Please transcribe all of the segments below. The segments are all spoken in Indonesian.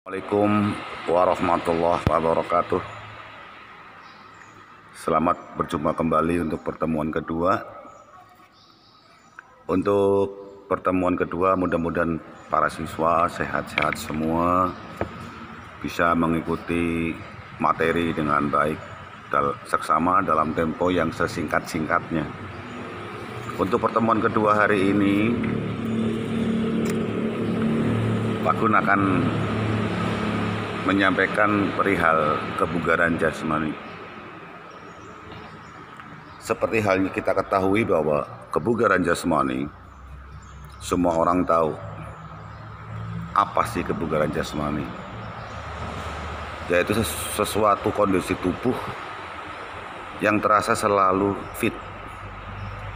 Assalamualaikum warahmatullahi wabarakatuh. Selamat berjumpa kembali untuk pertemuan kedua. Untuk pertemuan kedua mudah-mudahan para siswa sehat-sehat semua, bisa mengikuti materi dengan baik seksama dalam tempo yang sesingkat-singkatnya. Untuk pertemuan kedua hari ini, Pak Gun akan menyampaikan perihal kebugaran jasmani. Seperti halnya kita ketahui bahwa kebugaran jasmani, semua orang tahu apa sih kebugaran jasmani, yaitu sesuatu kondisi tubuh yang terasa selalu fit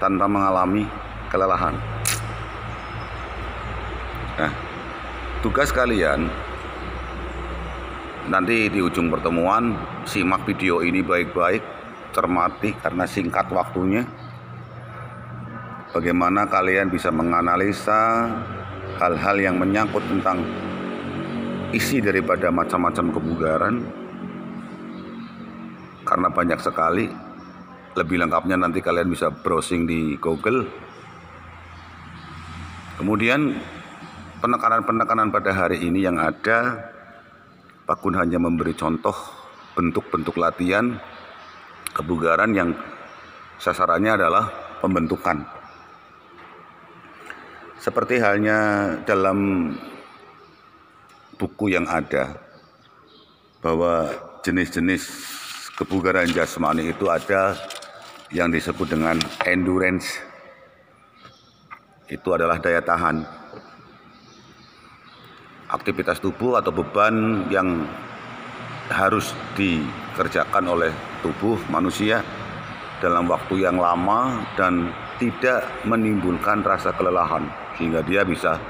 tanpa mengalami kelelahan. Nah, tugas kalian nanti di ujung pertemuan, simak video ini baik-baik, cermati karena singkat waktunya. Bagaimana kalian bisa menganalisa hal-hal yang menyangkut tentang isi daripada macam-macam kebugaran, karena banyak sekali. Lebih lengkapnya nanti kalian bisa browsing di Google. Kemudian penekanan-penekanan pada hari ini yang ada, Pak Gun hanya memberi contoh bentuk-bentuk latihan kebugaran yang sasarannya adalah pembentukan. Seperti halnya dalam buku yang ada, bahwa jenis-jenis kebugaran jasmani itu ada yang disebut dengan endurance. Itu adalah daya tahan. Aktivitas tubuh atau beban yang harus dikerjakan oleh tubuh manusia dalam waktu yang lama dan tidak menimbulkan rasa kelelahan, sehingga dia bisa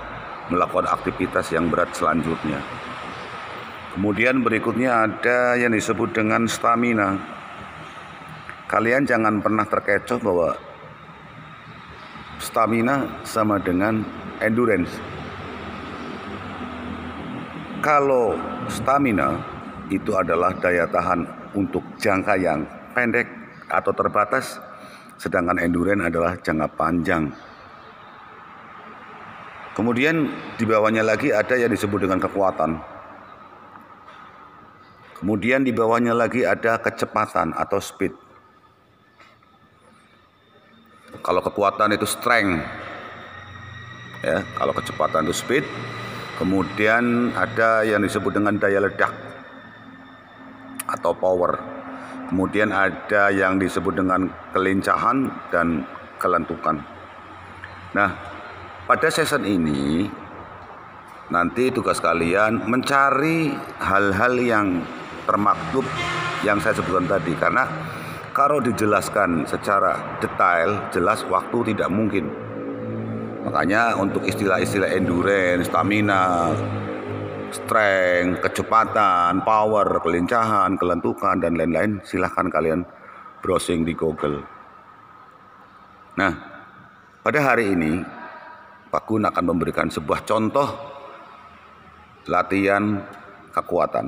melakukan aktivitas yang berat selanjutnya. Kemudian berikutnya ada yang disebut dengan stamina. Kalian jangan pernah terkecoh bahwa stamina sama dengan endurance. Kalau stamina itu adalah daya tahan untuk jangka yang pendek atau terbatas, sedangkan endurance adalah jangka panjang. Kemudian di bawahnya lagi ada yang disebut dengan kekuatan. Kemudian di bawahnya lagi ada kecepatan atau speed. Kalau kekuatan itu strength, ya. Kalau kecepatan itu speed. Kemudian ada yang disebut dengan daya ledak atau power. Kemudian ada yang disebut dengan kelincahan dan kelentukan. Nah, pada season ini nanti tugas kalian mencari hal-hal yang termaktub yang saya sebutkan tadi, karena kalau dijelaskan secara detail, jelas waktu tidak mungkin. Makanya untuk istilah-istilah endurance, stamina, strength, kecepatan, power, kelincahan, kelentukan, dan lain-lain, silahkan kalian browsing di Google. Nah, pada hari ini Pak Gun akan memberikan sebuah contoh latihan kekuatan.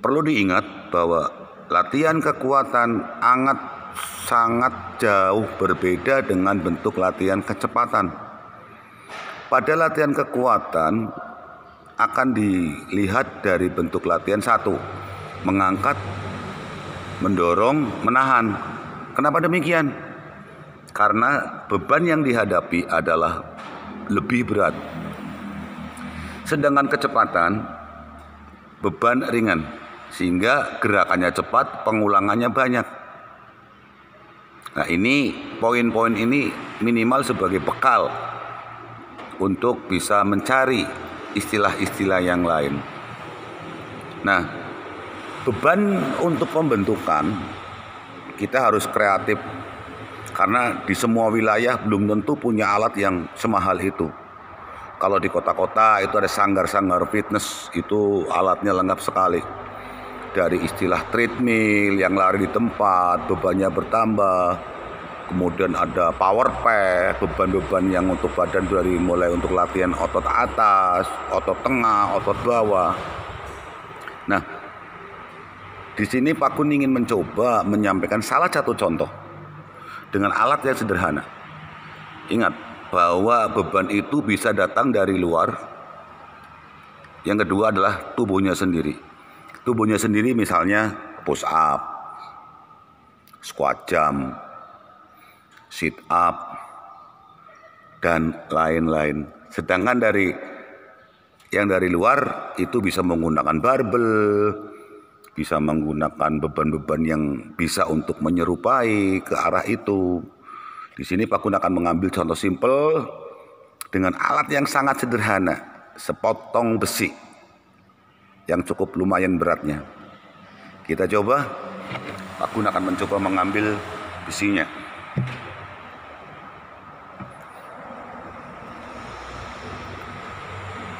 Perlu diingat bahwa latihan kekuatan sangat jauh berbeda dengan bentuk latihan kecepatan. Pada latihan kekuatan akan dilihat dari bentuk latihan satu, mengangkat, mendorong, menahan. Kenapa demikian? Karena beban yang dihadapi adalah lebih berat. Sedangkan kecepatan, beban ringan, sehingga gerakannya cepat, pengulangannya banyak. Nah, ini poin-poin ini minimal sebagai bekal untuk bisa mencari istilah-istilah yang lain. Nah, beban untuk pembentukan kita harus kreatif, karena di semua wilayah belum tentu punya alat yang semahal itu. Kalau di kota-kota itu ada sanggar-sanggar fitness, itu alatnya lengkap sekali. Dari istilah treadmill yang lari di tempat, bebannya bertambah, kemudian ada power pack, beban-beban yang untuk badan dari mulai untuk latihan otot atas, otot tengah, otot bawah. Nah, di sini Pak Kun ingin mencoba menyampaikan salah satu contoh dengan alat yang sederhana. Ingat bahwa beban itu bisa datang dari luar. Yang kedua adalah tubuhnya sendiri. Tubuhnya sendiri misalnya push up, squat jump, sit up, dan lain-lain. Sedangkan yang dari luar itu bisa menggunakan barbel, bisa menggunakan beban-beban yang bisa untuk menyerupai ke arah itu. Di sini Pak Kun akan mengambil contoh simpel dengan alat yang sangat sederhana, sepotong besi yang cukup lumayan beratnya. Kita coba. Pak Kun akan mencoba mengambil besinya.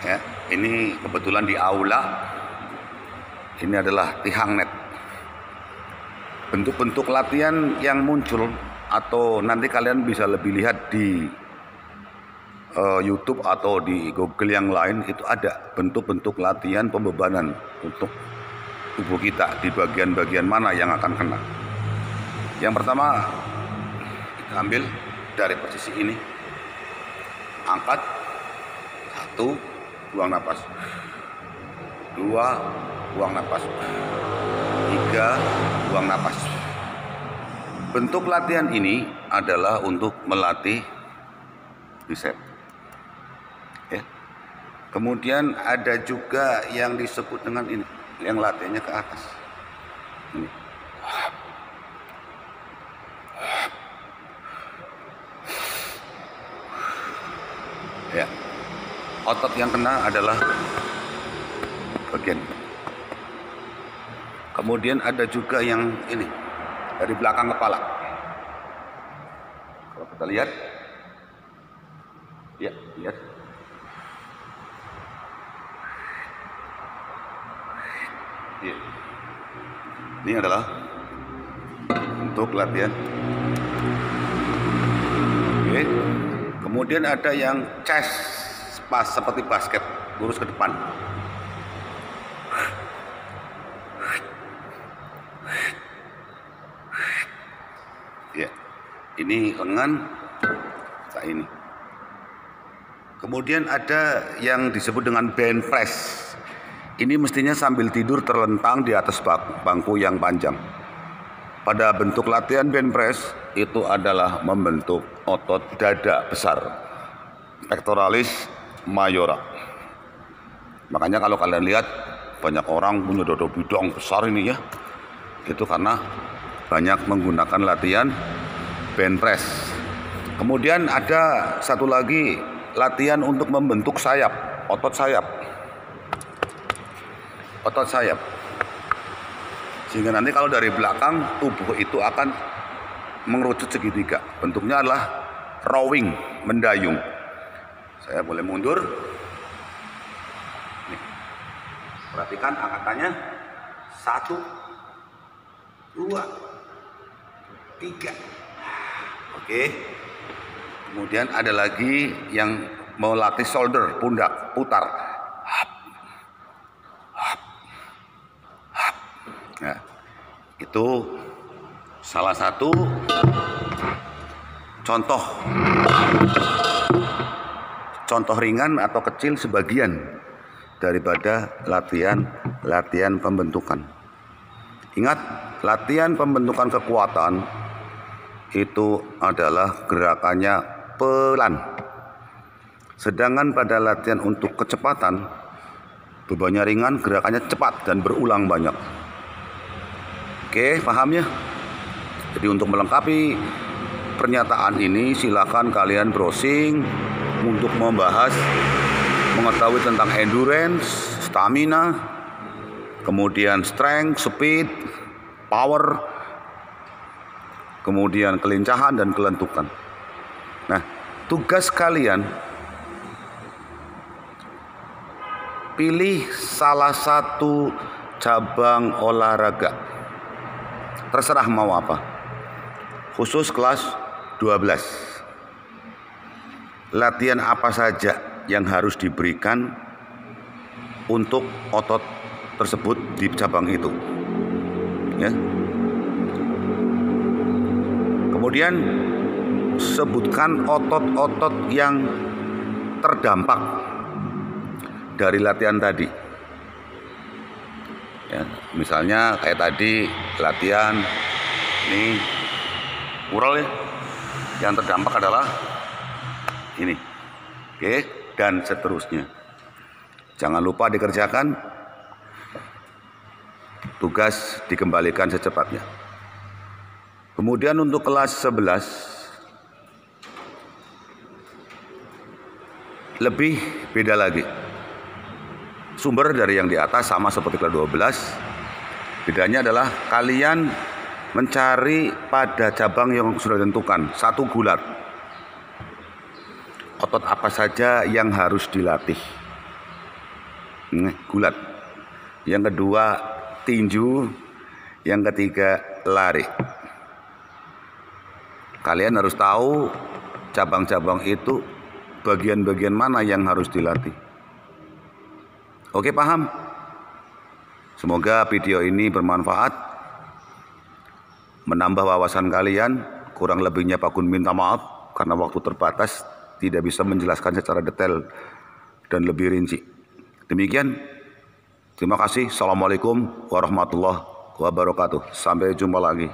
Ya, ini kebetulan di aula. Ini adalah tihang net. Bentuk-bentuk latihan yang muncul atau nanti kalian bisa lebih lihat di YouTube atau di Google yang lain, itu ada bentuk-bentuk latihan pembebanan untuk tubuh kita di bagian-bagian mana yang akan kena. Yang pertama, kita ambil dari posisi ini, angkat, 1, buang napas, 2, buang napas, 3, buang napas. Bentuk latihan ini adalah untuk melatih bicep. Ya. Kemudian ada juga yang disebut dengan ini, yang latihannya ke atas. Ini. Ya. Otot yang kena adalah bagian. Kemudian ada juga yang ini, dari belakang kepala. Kalau kita lihat, ya, lihat. Ya. Ini adalah untuk latihan. Oke. Kemudian ada yang chest pas seperti basket, lurus ke depan. Ya, ini lengan kayak ini. Kemudian ada yang disebut dengan bench press. Ini mestinya sambil tidur terlentang di atas bangku yang panjang. Pada bentuk latihan bench press itu adalah membentuk otot dada besar, pectoralis majora. Makanya kalau kalian lihat banyak orang punya dada bidang besar ini ya, itu karena banyak menggunakan latihan bench press. Kemudian ada satu lagi latihan untuk membentuk sayap, otot sayap. Otot sayap. Sehingga nanti kalau dari belakang tubuh itu akan mengerucut segitiga. Bentuknya adalah rowing, mendayung. Saya boleh mundur. Nih. Perhatikan angkatannya. 1, 2, 3. Oke. Kemudian ada lagi yang mau latih shoulder, pundak, putar. Nah, itu salah satu contoh ringan atau kecil sebagian daripada latihan pembentukan. Ingat, latihan pembentukan kekuatan itu adalah gerakannya pelan. Sedangkan pada latihan untuk kecepatan, bebannya ringan, gerakannya cepat dan berulang banyak. Oke, paham ya? Jadi untuk melengkapi pernyataan ini silakan kalian browsing untuk mengetahui tentang endurance, stamina, kemudian strength, speed, power, kemudian kelincahan dan kelentukan. Nah, tugas kalian pilih salah satu cabang olahraga. Terserah mau apa. Khusus kelas 12. Latihan apa saja yang harus diberikan untuk otot tersebut di cabang itu, ya. Kemudian sebutkan otot-otot yang terdampak dari latihan tadi, ya. Misalnya kayak tadi latihan ini mural, ya, yang terdampak adalah ini, oke, dan seterusnya. Jangan lupa dikerjakan, tugas dikembalikan secepatnya. Kemudian untuk kelas 11 lebih beda lagi. Sumber dari yang di atas sama seperti kelas 12. Bedanya adalah kalian mencari pada cabang yang sudah ditentukan, satu gulat. Otot apa saja yang harus dilatih? Gulat. Yang kedua tinju, yang ketiga lari. Kalian harus tahu cabang-cabang itu bagian-bagian mana yang harus dilatih. Oke, paham? Semoga video ini bermanfaat, menambah wawasan kalian. Kurang lebihnya Pak Gun minta maaf karena waktu terbatas, tidak bisa menjelaskan secara detail dan lebih rinci. Demikian, terima kasih. Assalamualaikum warahmatullahi wabarakatuh. Sampai jumpa lagi.